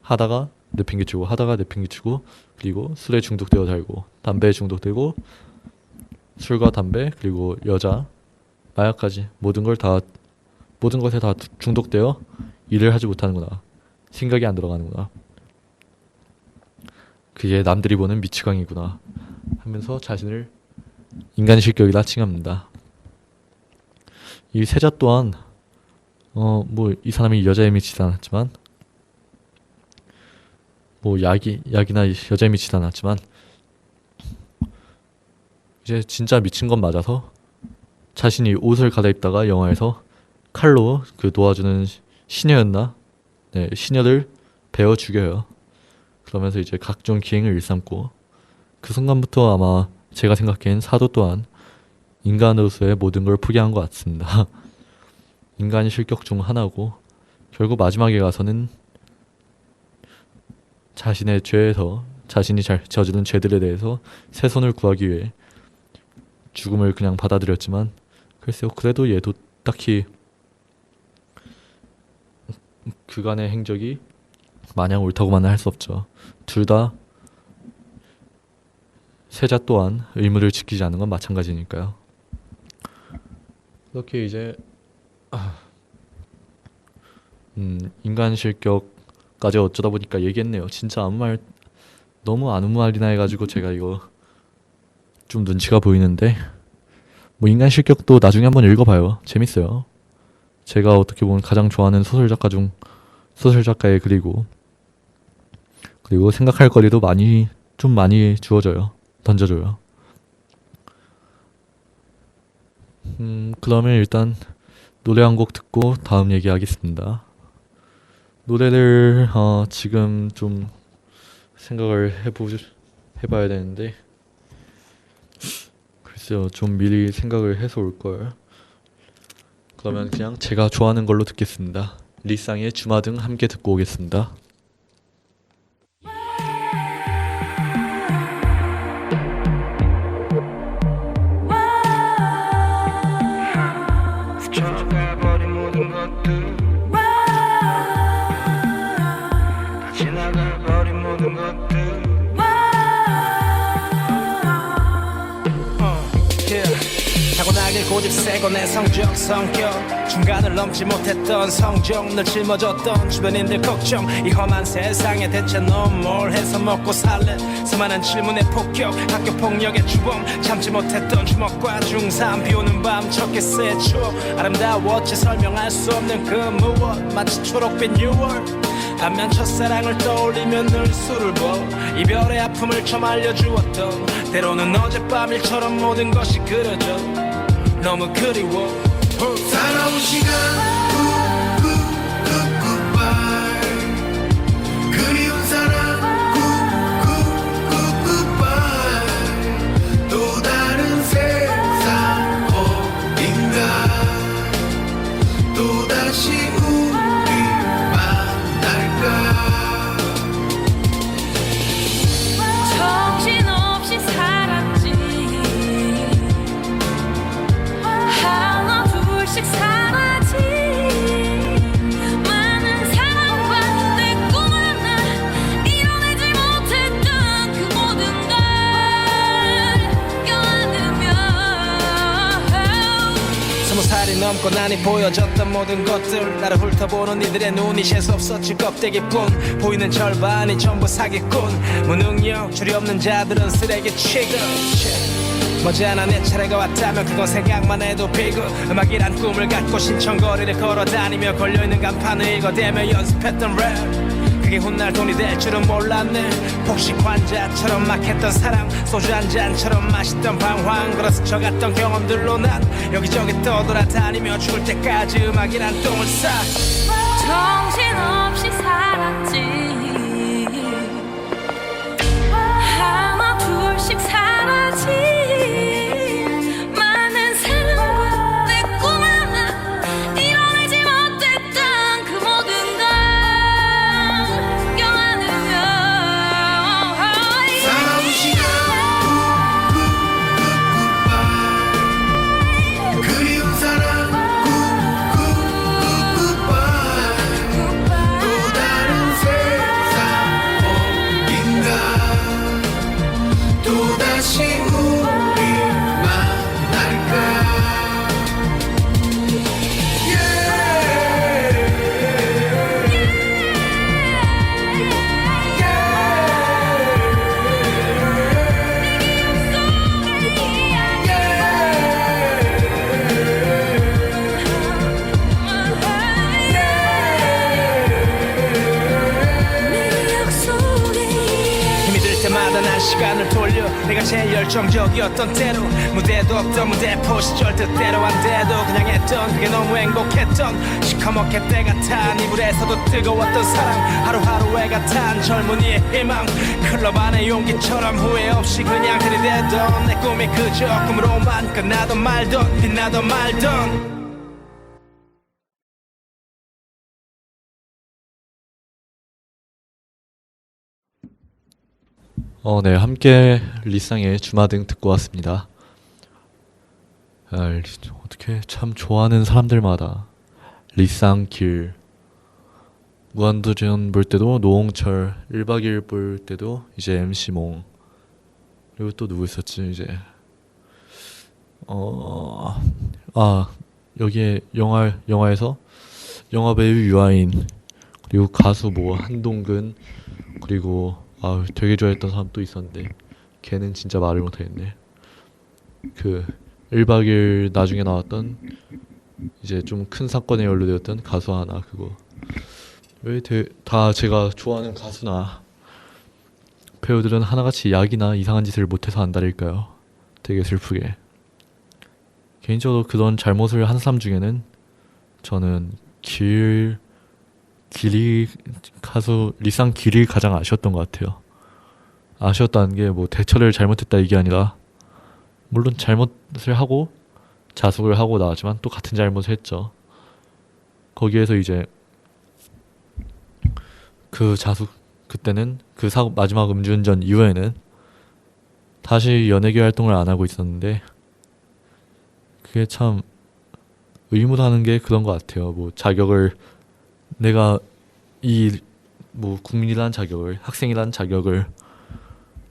하다가 내팽개치고 그리고 술에 중독되어 살고 담배에 중독되고 술과 담배 그리고 여자 마약까지 모든 것에 다 중독되어 일을 하지 못하는구나. 생각이 안 들어가는구나. 그게 남들이 보는 미치광이구나 하면서 자신을 인간 실격이라 칭합니다. 이 세자 또한 이 사람이 여자에 미치지 않았지만 약이나 여자에 미치지 않았지만 이제 진짜 미친 건 맞아서 자신이 옷을 갈아입다가 영화에서 칼로 그 도와주는 시녀였나? 네, 시녀를 베어 죽여요. 그러면서 이제 각종 기행을 일삼고 그 순간부터 아마 제가 생각한 사도 또한 인간으로서의 모든 걸 포기한 것 같습니다. 인간 실격 중 하나고 결국 마지막에 가서는 자신의 죄에서 자신이 저지른 죄들에 대해서 새 손을 구하기 위해 죽음을 그냥 받아들였지만 글쎄요 그래도 얘도 딱히 그간의 행적이 마냥 옳다고만은 할 수 없죠. 둘 다 세자 또한 의무를 지키지 않은 건 마찬가지니까요. 이렇게 이제 인간 실격까지 어쩌다 보니까 얘기했네요. 진짜 너무 아무 말이나 해가지고 제가 이거 좀 눈치가 보이는데 인간 실격도 나중에 한번 읽어봐요. 재밌어요. 제가 어떻게 보면 가장 좋아하는 소설작가의 글이고 그리고 생각할 거리도 많이 던져줘요. 그러면 일단 노래 한 곡 듣고 다음 얘기하겠습니다. 노래를 지금 좀 생각을 해봐야 되는데 글쎄요 좀 미리 생각을 해서 올걸. 그러면 그냥 제가 좋아하는 걸로 듣겠습니다. 리쌍의 주마등 함께 듣고 오겠습니다. 스쳐가버린 모든 것들 다 지나가버린 모든 것들 타고나길 고집세고 내 성적 성격 중간을 넘지 못했던 성적 늘 짊어졌던 주변인들 걱정 이 험한 세상에 대체 넌 뭘 해서 먹고 살래 수많은 질문의 폭격 학교 폭력의 주범 참지 못했던 주먹과 중3 비오는 밤 첫 키스의 추억 아름다웠지 설명할 수 없는 그 무엇 마치 초록빛 6월 반면 첫사랑을 떠올리면 늘 술을 버 이별의 아픔을 좀 알려주었던 때로는 어젯밤 일처럼 모든 것이 그려져 너무 그리워 살아온 시간 굿굿굿굿바이 그리운 사랑 굿굿굿굿바이 또 다른 세상 어딘가 또다시 우리 만날까 정신없이 살았지 하나 둘씩 살았지 많은 사랑과 내 꿈을 나 이뤄내지 못했던 그 모든 걸 껴안으며 20살이 넘고 나니 보여졌던 모든 것들 나를 훑어보는 이들의 눈이 재수없었지 껍데기뿐 보이는 절반이 전부 사기꾼 무능력 줄이 없는 자들은 쓰레기 취급 머지않아 내 차례가 왔다면 그건 생각만 해도 비극 음악이란 꿈을 갖고 신청거리를 걸어다니며 걸려있는 간판을 읽어대며 연습했던 랩 그게 훗날 돈이 될 줄은 몰랐네 폭식 환자처럼 막 했던 사랑 소주 한 잔처럼 마셨던 방황 걸어 스쳐갔던 경험들로 난 여기저기 떠돌아다니며 죽을 때까지 음악이란 똥을 싸 정신없이 살았지 하나 둘씩 살았지 많은 사랑과 내 꿈 하나 이뤄내지 못했던 그 모든 걸 껴안으며 살아온 시간 굿굿굿굿바이 그리운 사랑 굿굿굿굿바이 또 다른 세상 어딘가 또다시 우리 만날까 힘이 들 때마다 난 시간을 돌려 내가 제일 열정적이었던 때로 무대도 없던 무대포 시절 뜻대로 안 돼도 그냥 했던 그게 너무 행복했던 시커멓게 때가 탄 이불에서도 뜨거웠던 사랑 하루하루 애가 탄 젊은이의 희망 클럽 안의 용기처럼 후회 없이 그냥 들이대던 내 꿈이 그저 꿈으로만 끝나던 말던 빛나던 말던 네, 함께 리쌍의 주마등 듣고 왔습니다. 어떻게 참 좋아하는 사람들마다 리쌍 길 무한도전 볼 때도 노홍철 1박 2일 볼 때도 이제 MC 몽 그리고 또 누구 있었지 이제 여기에 영화에서 영화 배우 유아인 그리고 가수 뭐 한동근 그리고 되게 좋아했던 사람 또 있었는데 걔는 진짜 말을 못하겠네. 그 1박 2일 나중에 나왔던 이제 좀 큰 사건에 연루되었던 가수 하나 그거 왜 다 제가 좋아하는 가수나 배우들은 하나같이 약이나 이상한 짓을 못해서 안달일까요? 되게 슬프게. 개인적으로 그런 잘못을 한 사람 중에는 저는 가수 리쌍 길이 가장 아쉬웠던 것 같아요. 아쉬웠다는 게 뭐 대처를 잘못했다 이게 아니라 물론 잘못을 하고 자숙을 하고 나왔지만 또 같은 잘못을 했죠. 거기에서 이제 그 자숙 그때는 그 사고 마지막 음주운전 이후에는 다시 연예계 활동을 안 하고 있었는데 그게 참 의무로 하는 게 그런 것 같아요. 뭐 자격을 내가 이 뭐 국민이라는 자격을 학생이라는 자격을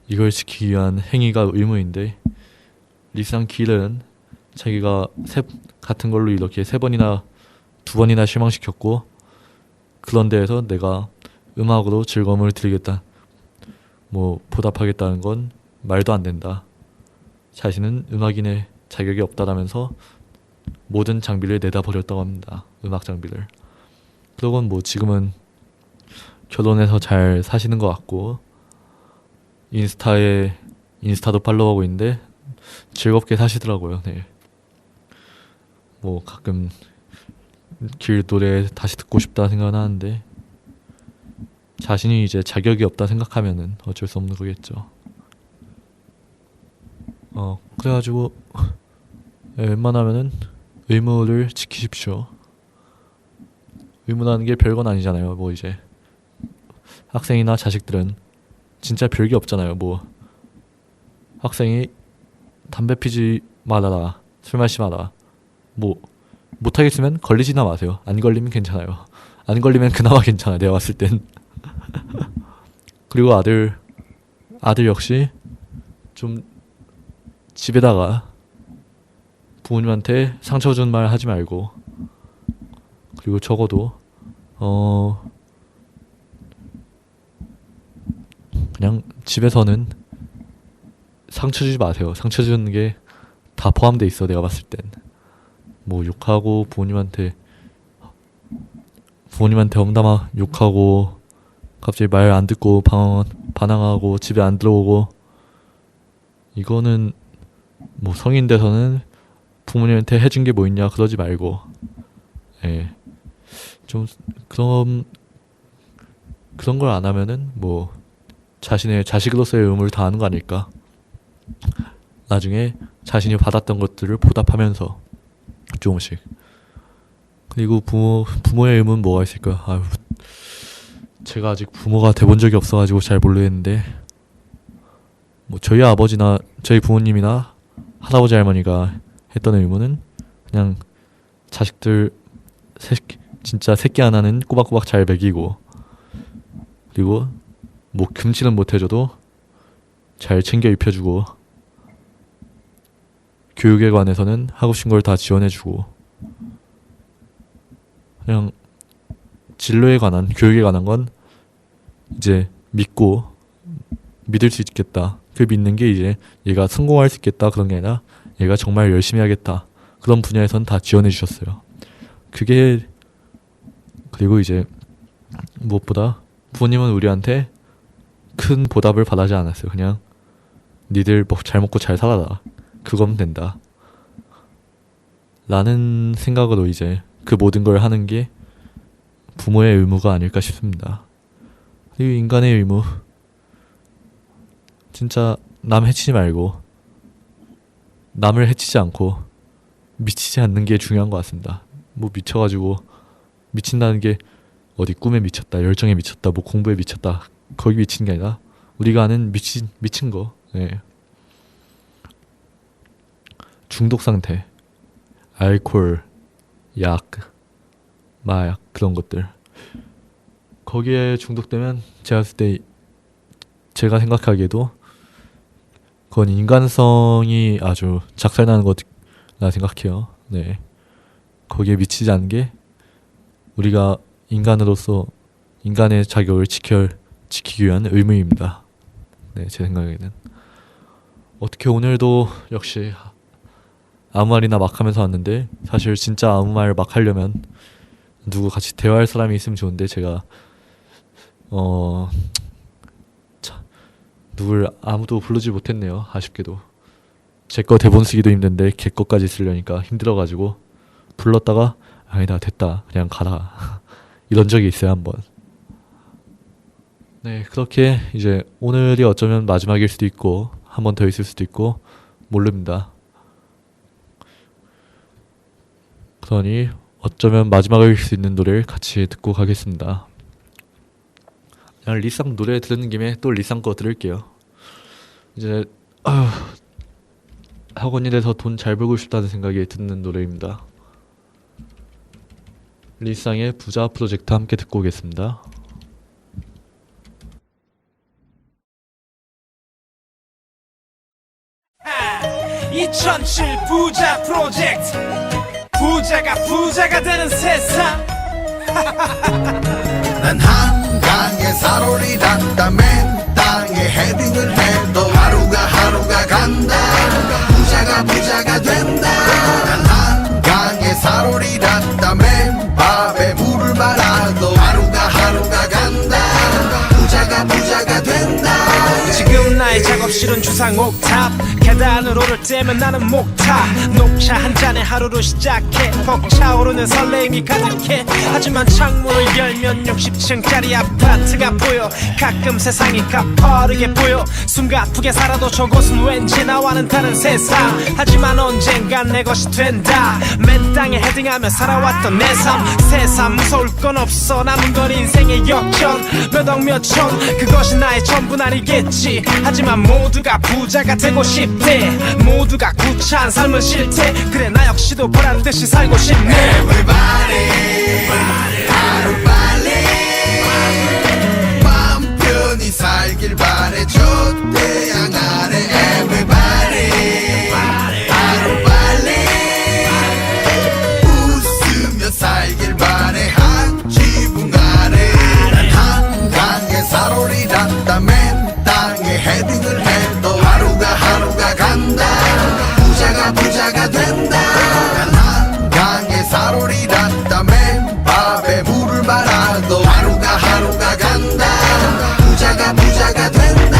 이걸 지키기 위한 행위가 의무인데 리쌍 길은 자기가 같은 걸로 이렇게 3번이나 2번이나 실망시켰고 그런 데에서 내가 음악으로 즐거움을 드리겠다 뭐 보답하겠다는 건 말도 안 된다. 자신은 음악인의 자격이 없다라면서 모든 장비를 내다 버렸다고 합니다. 음악 장비를. 그러곤 뭐 지금은 결혼해서 잘 사시는 것 같고 인스타도 팔로우하고 있는데 즐겁게 사시더라고요. 네. 뭐 가끔 길 노래 다시 듣고 싶다 생각은 하는데 자신이 이제 자격이 없다 생각하면은 어쩔 수 없는 거겠죠. 그래가지고 웬만하면은 의무를 지키십시오. 의무라는 게 별건 아니잖아요. 뭐 이제 학생이나 자식들은 진짜 별게 없잖아요. 뭐 학생이 담배 피지 말아라, 술 마시지 마라. 뭐 못하겠으면 걸리지나 마세요. 안 걸리면 괜찮아요. 안 걸리면 그나마 괜찮아. 내가 봤을 땐. 그리고 아들 역시 좀 집에다가 부모님한테 상처 준 말 하지 말고 그리고 적어도 그냥 집에서는 상처 주지 마세요. 상처 주는 게 다 포함돼 있어. 내가 봤을 땐 뭐 욕하고 부모님한테 험담아 욕하고 갑자기 말 안 듣고 반항하고 집에 안 들어오고 이거는 뭐 성인 돼서는 부모님한테 해준 게 뭐 있냐 그러지 말고 좀 그런 걸 안 하면은 뭐 자신의 자식으로서의 의무를 다하는 거 아닐까. 나중에 자신이 받았던 것들을 보답하면서 조금씩. 그리고 부모의 의무는 뭐가 있을까. 아유, 제가 아직 부모가 돼본 적이 없어가지고 잘 모르겠는데 뭐 저희 아버지나 저희 부모님이나 할아버지 할머니가 했던 의무는 그냥 자식들 진짜 새끼 하나는 꼬박꼬박 잘 먹이고 그리고 뭐 금치는 못 해줘도 잘 챙겨 입혀주고 교육에 관해서는 하고 싶은 걸 다 지원해주고 그냥 진로에 관한 교육에 관한 건 이제 믿을 수 있겠다. 그 믿는 게 이제 얘가 성공할 수 있겠다 그런 게 아니라 얘가 정말 열심히 하겠다 그런 분야에선 다 지원해 주셨어요. 그게 그리고 이제 무엇보다 부모님은 우리한테 큰 보답을 바라지 않았어요. 그냥 니들 잘 먹고 잘 살아라. 그거면 된다. 라는 생각으로 이제 그 모든 걸 하는 게 부모의 의무가 아닐까 싶습니다. 그리고 인간의 의무 진짜 남 해치지 말고 남을 해치지 않고 미치지 않는 게 중요한 것 같습니다. 뭐 미쳐가지고 미친다는 게 어디 꿈에 미쳤다, 열정에 미쳤다, 뭐 공부에 미쳤다 거기 미친 게 아니라 우리가 아는 미친 거 중독 상태 알코올, 약, 마약 그런 것들 거기에 중독되면 제가 생각하기에도 그건 인간성이 아주 작살나는 거라 생각해요. 네, 거기에 미치지 않는 게 우리가 인간으로서 인간의 자격을 지키기 위한 의무입니다. 네, 제 생각에는 어떻게 오늘도 역시 아무 말이나 막 하면서 왔는데 사실 진짜 아무 말 막 하려면 누구 같이 대화할 사람이 있으면 좋은데 제가 누굴 아무도 부르지 못했네요. 아쉽게도 제 거 대본 쓰기도 힘든데 걔 거까지 쓰려니까 힘들어가지고 불렀다가 아니다 됐다 그냥 가라 이런 적이 있어요 한번. 네, 그렇게 이제 오늘이 어쩌면 마지막일 수도 있고 한 번 더 있을 수도 있고 모릅니다. 그러니 어쩌면 마지막일 수 있는 노래를 같이 듣고 가겠습니다. 그냥 리쌍 노래 들은 김에 또 리쌍 거 들을게요. 이제 학원일에서 돈 잘 벌고 싶다는 생각에 듣는 노래입니다. 리쌍의 부자 프로젝트 함께 듣고 오겠습니다. 2007 부자 프로젝트 부자가 되는 세상 난 한강에 살오리란다 맨 땅에 헤딩을 해도 하루가 간다 부자가 된다 난 한강에 살오리란다 맨밥에 물을 말아도 하루가 간다 부자가 된다 지금 나의 작업실은 주상 옥탑 계단을 오를 때면 나는 목타 녹차 한 잔에 하루를 시작해 벅차오르는 설레임이 가득해 하지만 창문을 열면 60층짜리 아파트가 보여 가끔 세상이 가파르게 보여 숨 가쁘게 살아도 저곳은 왠지 나와는 다른 세상 하지만 언젠간 내 것이 된다 맨 땅에 헤딩하며 살아왔던 내 삶 세상 무서울 건 없어 남은 건 인생의 역전 몇 억 몇 천 그것이 나의 전부는 아니겠지 하지만 모두가 부자가 되고 싶대 모두가 구차한 삶은 싫대 그래 나 역시도 보란듯이 살고 싶네 Everybody 하루빨리 마음 편히 살길 바래 좋대양 아래 Everybody 하루빨리 웃으며 살길 바래 한 지붕 아래 난 한강에 살오리란다 맨 땅에 헤딩을 해도 하루가 간다 부자가 된다 난 한강에 살오리란다 맨밥에 물을 말아도 하루가 간다 부자가 된다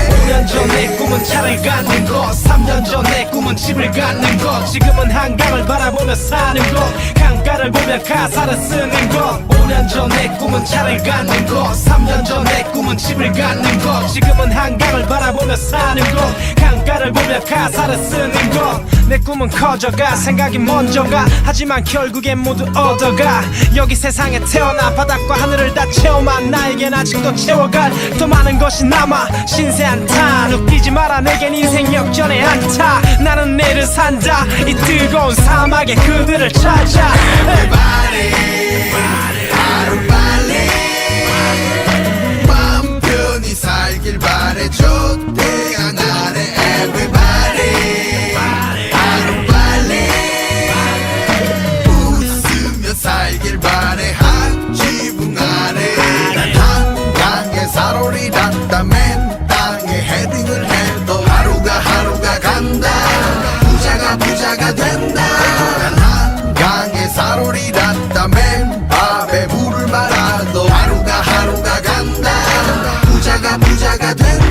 5년 전 내 꿈은 차를 갖는 것 3년 전 내 꿈은 집을 갖는 것 지금은 한강을 바라보며 사는 것 강가를 보며 가사를 쓰는 것 5년 전 내 꿈은 차를 갖는 것 3년 전 내 꿈은 집을 갖는 것 지금은 한강을 바라보며 사는 것 강가를 보며 가사를 쓰는 것 내 꿈은 커져가 생각이 먼저가 하지만 결국엔 모두 얻어가 여기 세상에 태어나 바닥과 하늘을 다 채워만 나에겐 아직도 채워갈 더 많은 것이 남아 신세 한탄 웃기지 마라 내겐 인생 역전의 안타 나는 내를 산다 이 뜨거운 사막에 그들을 찾아 Everybody 하루빨리 마음 편히 살길 바래 좋대양 아래 Everybody 하루빨리 웃으며 살길 바래 한 지붕 아래 난 한강에 살오리란다 맨 땅에 헤딩을 해도 하루가 간다 부자가 된다 난 한강에 살오리란다 맨밥에 물을 말아도 하루가 간다 부자가 된다